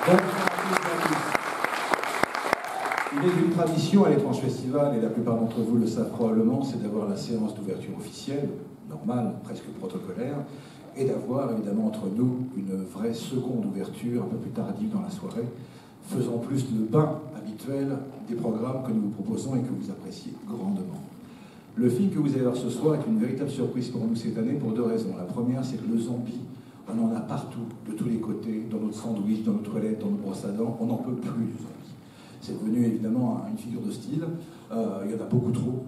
Il est une tradition à l'étrange festival, et la plupart d'entre vous le savent probablement, c'est d'avoir la séance d'ouverture officielle, normale, presque protocolaire, et d'avoir évidemment entre nous une vraie seconde ouverture, un peu plus tardive dans la soirée, faisant plus le bain habituel des programmes que nous vous proposons et que vous appréciez grandement. Le film que vous allez voir ce soir est une véritable surprise pour nous cette année pour deux raisons. La première, c'est que le zombie, on en a partout, de tous les côtés, dans notre sandwich, dans nos toilettes, dans nos brosses à dents, on n'en peut plus du zombie. C'est devenu évidemment une figure de style, il y en a beaucoup trop.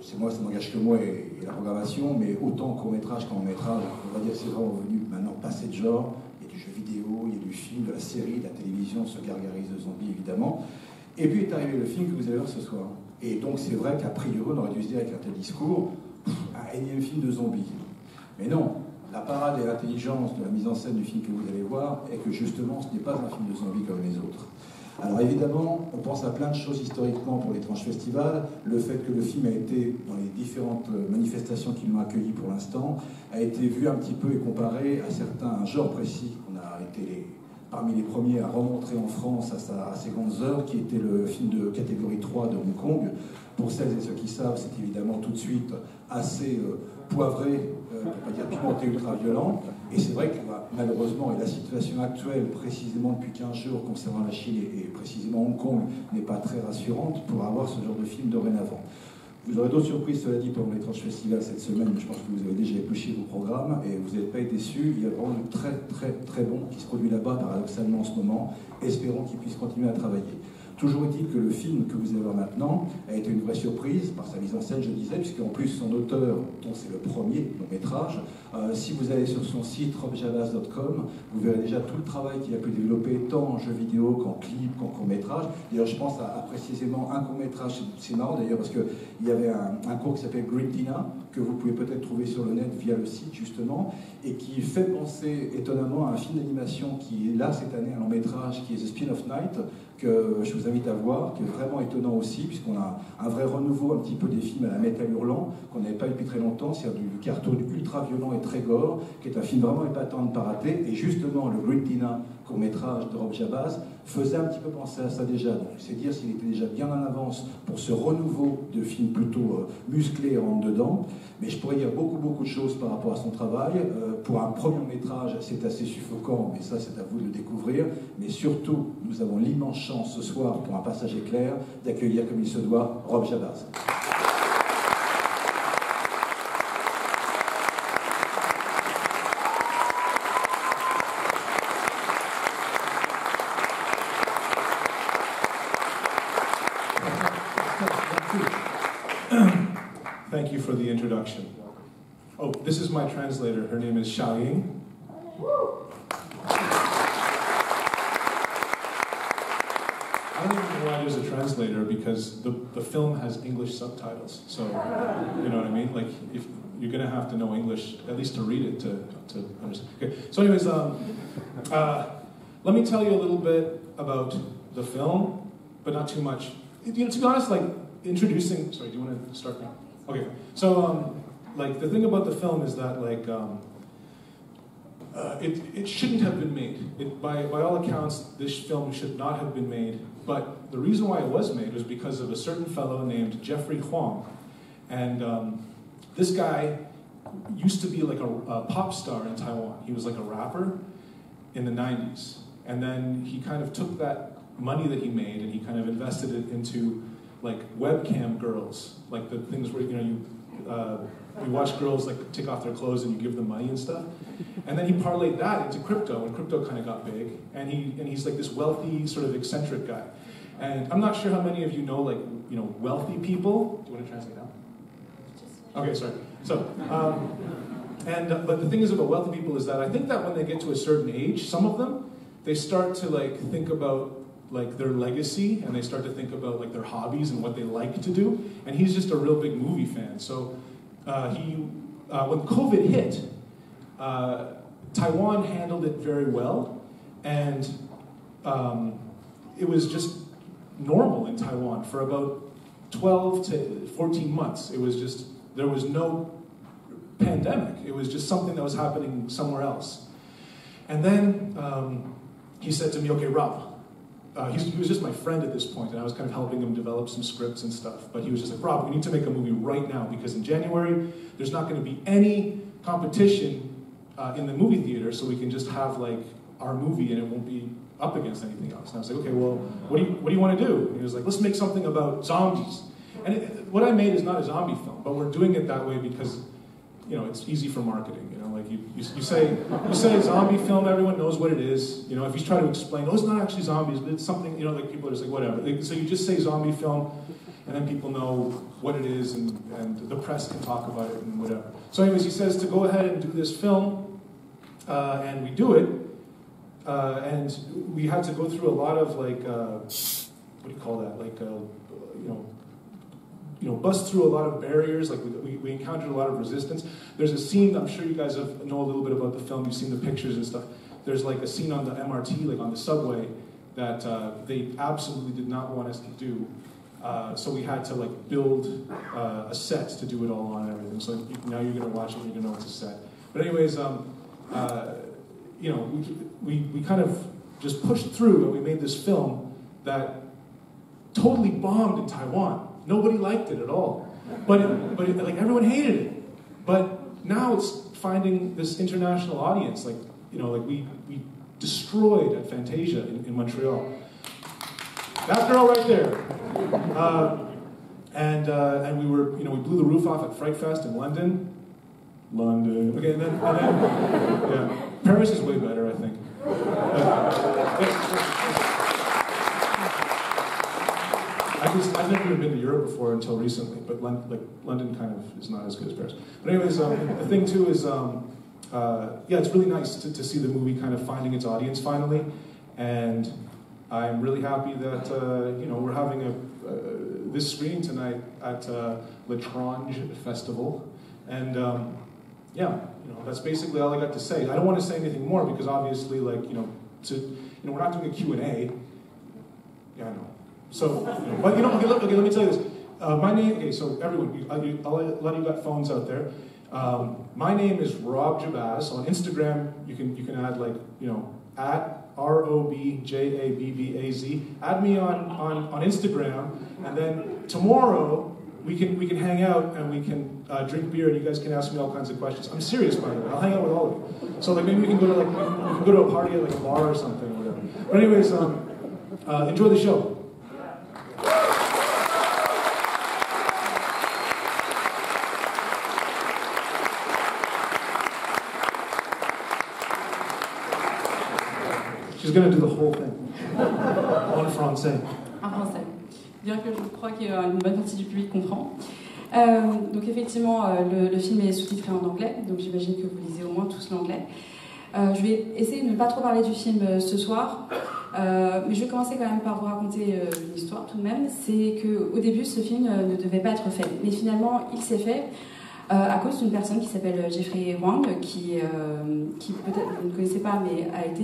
C'est moi, ça n'engage que moi et la programmation, mais autant court-métrage qu'en métrage, on va dire que c'est vraiment venu maintenant passer de genre. Il y a du jeu vidéo, il y a du film, de la série, de la télévision, se gargarise de zombies évidemment. Et puis est arrivé le film que vous allez voir ce soir. Et donc c'est vrai qu'a priori, on aurait dû se dire avec un tel discours, un énième film de zombies. Mais non, la parade et l'intelligence de la mise en scène du film que vous allez voir est que justement ce n'est pas un film de zombies comme les autres. Alors évidemment, on pense à plein de choses historiquement pour l'étrange festival. Le fait que le film a été, dans les différentes manifestations qui l'ont accueilli pour l'instant, a été vu un petit peu et comparé à certains genres précis. On a été parmi les premiers à remontrer en France à ses grandes heures, qui était le film de catégorie 3 de Hong Kong. Pour celles et ceux qui savent, c'est évidemment tout de suite assez poivré, pour ne pas dire pimenté, ultra-violent. Et c'est vrai que malheureusement, et la situation actuelle, précisément depuis 15 jours, concernant la Chine et précisément Hong Kong, n'est pas très rassurante pour avoir ce genre de film dorénavant. Vous aurez d'autres surprises, cela dit, pendant l'étrange festival cette semaine. Je pense que vous avez déjà épluché vos programmes et vous n'avez pas été déçus. Il y a vraiment du très très très bon qui se produit là-bas, paradoxalement en ce moment. Espérons qu'il puisse continuer à travailler. Toujours est-il que le film que vous allez voir maintenant a été une vraie surprise par sa mise en scène, je disais, puisqu'en plus son auteur, dont c'est le premier long métrage, si vous allez sur son site robjabaz.com, vous verrez déjà tout le travail qu'il a pu développer, tant en jeu vidéo qu'en clip, qu'en court-métrage. D'ailleurs, je pense à précisément un court-métrage, c'est marrant d'ailleurs, parce qu'il y avait un court qui s'appelle Green Tina, que vous pouvez peut-être trouver sur le net via le site justement, et qui fait penser étonnamment à un film d'animation qui est là cette année, un long métrage qui est The Spin of Night, que je vous invite à voir, qui est vraiment étonnant aussi, puisqu'on a un vrai renouveau un petit peu des films à la métal hurlant, qu'on n'avait pas eu depuis très longtemps, c'est-à-dire du cartoon ultra violent et très gore, qui est un film vraiment épatant à ne pas rater, et justement le Green Tina, court-métrage de Rob Jabaz, faisait un petit peu penser à ça déjà, donc c'est dire s'il était déjà bien en avance pour ce renouveau de films plutôt musclés en dedans, mais je pourrais dire beaucoup de choses par rapport à son travail. Pour un premier métrage, c'est assez suffocant, mais ça c'est à vous de le découvrir, mais surtout, nous avons l'immense chance ce soir, pour un passage éclair, d'accueillir comme il se doit Rob Jabaz. Thank you for the introduction. Oh, this is my translator. Her name is Xiaoying. I don't even know why there's a translator, because the film has English subtitles. So, you know what I mean? Like, if you're going to have to know English, at least to read it, to understand. Okay. So anyways, let me tell you a little bit about the film, but not too much. You know, to be honest, like, introducing... Sorry, do you want to start now? Okay. So, like, the thing about the film is that, like, it shouldn't have been made. By all accounts, this film should not have been made. But the reason why it was made was because of a certain fellow named Jeffrey Huang. And this guy used to be like a pop star in Taiwan. He was like a rapper in the 90s. And then he kind of took that money that he made and he kind of invested it into like webcam girls. Like the things where, you know, you watch girls like take off their clothes and you give them money and stuff. And then he parlayed that into crypto, and crypto kind of got big. And he's like this wealthy, sort of eccentric guy. And I'm not sure how many of you know, like, you know, wealthy people. Do you want to translate now? Okay, sorry. So, but the thing is about wealthy people is that I think that when they get to a certain age, some of them, they start to like think about like their legacy, and they start to think about like their hobbies and what they like to do. And he's just a real big movie fan. So when COVID hit, Taiwan handled it very well, and it was just normal in Taiwan for about 12 to 14 months. It was just, there was no pandemic. It was just something that was happening somewhere else. And then he said to me, okay, Rob, he was just my friend at this point, and I was kind of helping him develop some scripts and stuff. But he was just like, Rob, we need to make a movie right now, because in January, there's not going to be any competition in the movie theater, so we can just have like our movie and it won't be up against anything else. And I was like, okay, well, what do you want to do? And he was like, let's make something about zombies. And what I made is not a zombie film, but we're doing it that way because, you know, it's easy for marketing. You know, like you say zombie film, everyone knows what it is. You know, if you try to explain, oh, it's not actually zombies, but it's something, you know, like people are just like, whatever. So you just say zombie film, and then people know what it is, and the press can talk about it and whatever. So anyways, he says to go ahead and do this film, and we do it, and we had to go through a lot of like, what do you call that? Like, you know, bust through a lot of barriers. Like we encountered a lot of resistance. There's a scene, I'm sure you guys know a little bit about the film, you've seen the pictures and stuff. There's like a scene on the MRT, like on the subway, that they absolutely did not want us to do. So we had to like build a set to do it all on and everything. So now you're gonna watch it and you're gonna know it's a set. But anyways, you know, we kind of just pushed through and we made this film that totally bombed in Taiwan. Nobody liked it at all. But like everyone hated it. But now it's finding this international audience. Like, you know, like we destroyed at Fantasia in Montreal. That girl right there. And we were, you know, we blew the roof off at Fright Fest in London. Okay, and then yeah, Paris is way better, I think. I've never even been to Europe before until recently, but London kind of is not as good as Paris. But anyways, the thing too is, yeah, it's really nice to see the movie kind of finding its audience finally, and I'm really happy that you know, we're having this screening tonight at L'Étrange Festival, and yeah, you know, that's basically all I got to say. I don't want to say anything more because obviously, like, you know, we're not doing a Q&A. Yeah, I know. So, you know, but you know, okay, let me tell you this. My name, okay, so everyone, a lot of you got phones out there. My name is Rob Jabaz. On Instagram, you can add, like, you know, at ROBJABBAZ. Add me on Instagram, and then tomorrow we can hang out and we can drink beer, and you guys can ask me all kinds of questions. I'm serious, by the way. I'll hang out with all of you. So like maybe we can go to a party at like a bar or something or whatever. But anyways, enjoy the show. She's going to do the whole thing. En français. En français. Bien que je crois qu'une bonne partie du public comprend. Donc effectivement, le film est sous-titré en anglais, donc j'imagine que vous lisez au moins tous l'anglais. Je vais essayer de ne pas trop parler du film ce soir, mais je vais commencer quand même par vous raconter une histoire tout de même. C'est qu'au début, ce film ne devait pas être fait, mais finalement, il s'est fait à cause d'une personne qui s'appelle Jeffrey Wang, qui peut-être vous ne connaissez pas, mais a été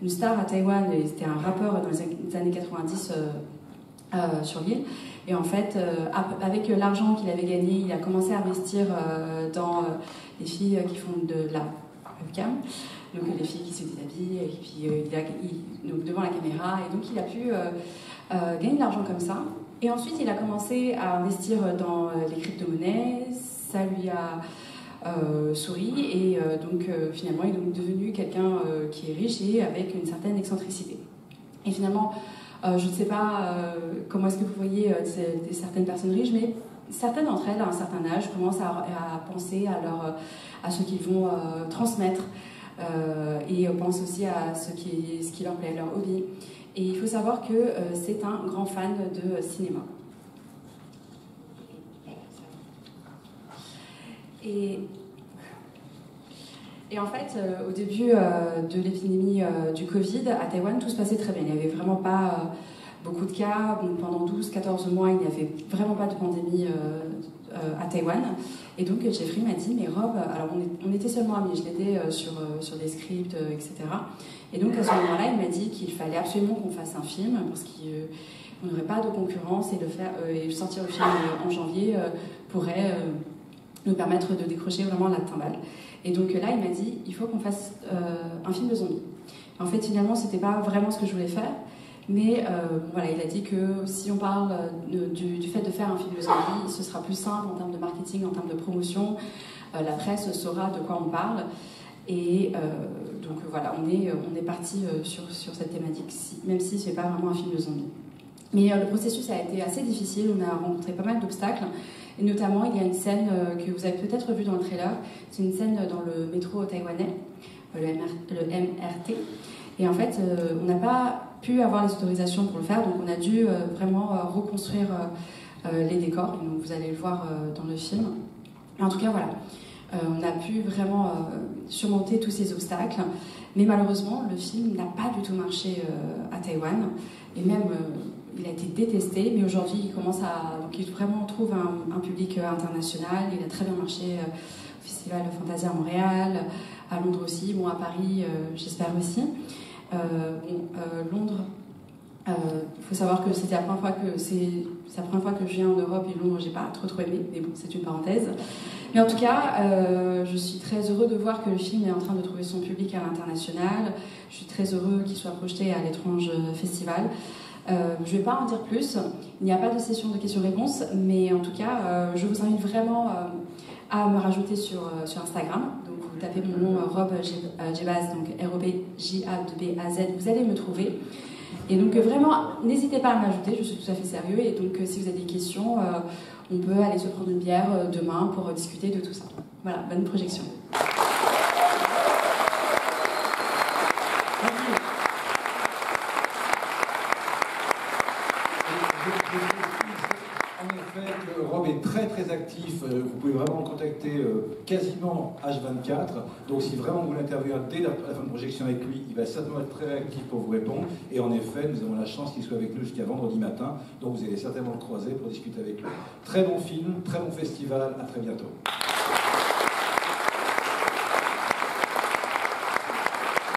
une star à Taïwan. C'était un rappeur dans les années 90 sur l'île. Et en fait, avec l'argent qu'il avait gagné, il a commencé à investir dans les filles qui font de la webcam, donc les filles qui se déshabillent, et puis donc devant la caméra. Et donc il a pu gagner de l'argent comme ça. Et ensuite, il a commencé à investir dans les crypto-monnaies. Ça lui a souri, et donc finalement, il est donc devenu quelqu'un qui est riche et avec une certaine excentricité. Et finalement, je ne sais pas comment est-ce que vous voyez certaines personnes riches, mais certaines d'entre elles, à un certain âge, commencent à penser à ce qu'ils vont transmettre, et pensent aussi à ce qui leur plaît, leur hobby. Et il faut savoir que c'est un grand fan de cinéma. Et en fait, au début de l'épidémie du Covid, à Taïwan, tout se passait très bien. Il n'y avait vraiment pas beaucoup de cas. Bon, pendant 12-14 mois, il n'y avait vraiment pas de pandémie à Taïwan. Et donc, Jeffrey m'a dit, mais Rob, alors on était seulement amis, je l'aidais sur des scripts, etc. Et donc, à ce moment-là, il m'a dit qu'il fallait absolument qu'on fasse un film, parce qu'on n'aurait pas de concurrence, et sortir le film en janvier pourrait nous permettre de décrocher vraiment la timbale. Et donc là, il m'a dit, il faut qu'on fasse un film de zombies. En fait, finalement, c'était pas vraiment ce que je voulais faire. Mais voilà, il a dit que si on parle du fait de faire un film de zombie, ce sera plus simple en termes de marketing, en termes de promotion. La presse saura de quoi on parle. Et donc voilà, on est parti sur cette thématique, même si ce n'est pas vraiment un film de zombies. Mais le processus a été assez difficile, on a rencontré pas mal d'obstacles. Et notamment, il y a une scène que vous avez peut-être vue dans le trailer. C'est une scène dans le métro taïwanais, le MRT. Et en fait, on n'a pas pu avoir les autorisations pour le faire, donc on a dû vraiment reconstruire les décors. Et donc vous allez le voir dans le film. Mais en tout cas, voilà. On a pu vraiment surmonter tous ces obstacles, mais malheureusement, le film n'a pas du tout marché à Taïwan, et même il a été détesté, mais aujourd'hui, donc il vraiment trouve un public international. Il a très bien marché au Festival Fantasia à Montréal, à Londres aussi, bon, à Paris, j'espère aussi. Londres, il faut savoir que c'est la première fois que je viens en Europe, et Londres, j'ai pas trop aimé, mais bon, c'est une parenthèse. Mais en tout cas, je suis très heureux de voir que le film est en train de trouver son public à l'international. Je suis très heureux qu'il soit projeté à l'étrange festival. Je ne vais pas en dire plus, il n'y a pas de session de questions-réponses, mais en tout cas, je vous invite vraiment à me rajouter sur Instagram. Donc vous tapez mon nom, Rob Jebaz, donc R-O-B-J-A-B-A-Z, vous allez me trouver. Et donc vraiment, n'hésitez pas à m'ajouter, je suis tout à fait sérieux. Et donc si vous avez des questions, on peut aller se prendre une bière demain pour discuter de tout ça. Voilà, bonne projection. Rob est très actif, vous pouvez vraiment le contacter quasiment H24, donc si vraiment vous l'interviewez dès la fin de projection avec lui, il va certainement être très actif pour vous répondre, et en effet, nous avons la chance qu'il soit avec nous jusqu'à vendredi matin, donc vous allez certainement le croiser pour discuter avec lui. Très bon film, très bon festival, à très bientôt.